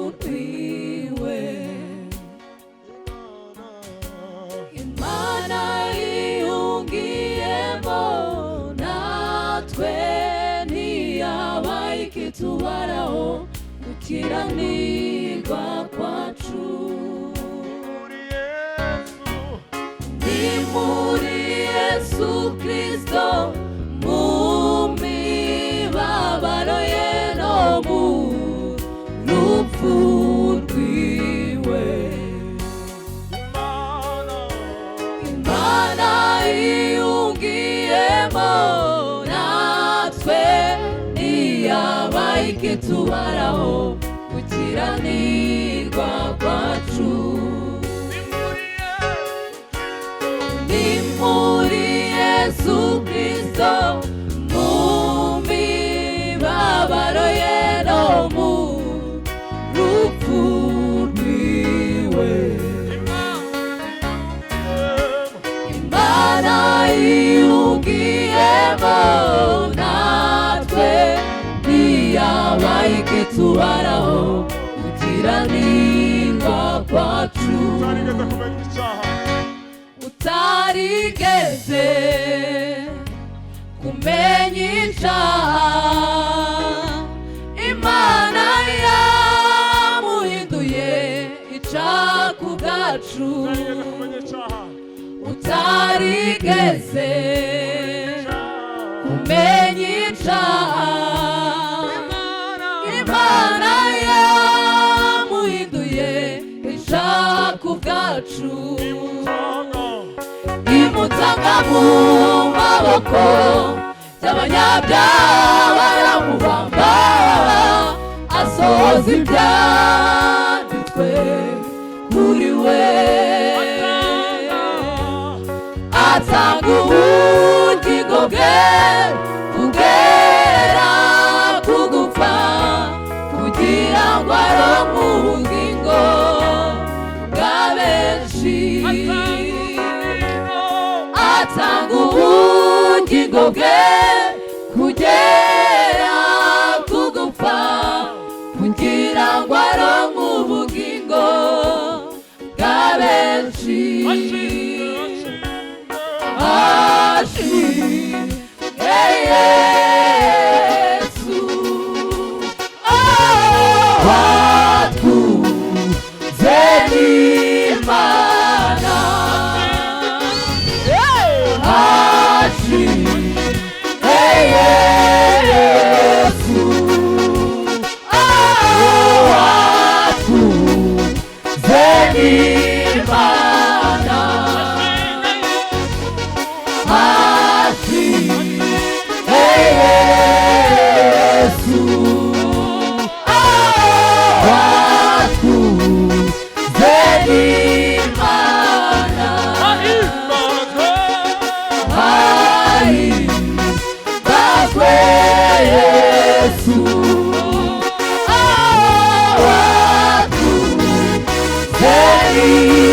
rupfuriwe Imana ihungiyemo natwe ntiyabaye ikitubaraho gukiranirwa kwacu ni muri Yesu Kristo mu mibabaro ye no mu rupfu rwiwe Imana ihungiyemo natwe ntiyabaye ikitubaraho gukiranirwa kwacu ni muri Yesu Kristo mu mibabaro ye no mu rupfu rwiwe Imana ihungiyemo natwe ntiyabaye ikitubaraho gukiranirwa kwacu utarigeze kumenya icyaha Imana yamuhinduye icyaha ku bwacu utarigeze kumenya icyaha Imana yamuhinduye icyaha ku bwacu imutanga mu maboko y'abanyabyaha baramubamba asohoza ibyanditswe kuri we atanga ubugingo bwe kugera ku gupfa kugira ngo aronke ubugingo bwa benshi atanga ubugingo bwe kugera ku gupfa kugira ngo aronke ubugingo bwa benshi Yesu watuze n'Imana Yesu watuze n'Imana Yesu watuze n'Imana himbazwe Yesu watuze n'Imana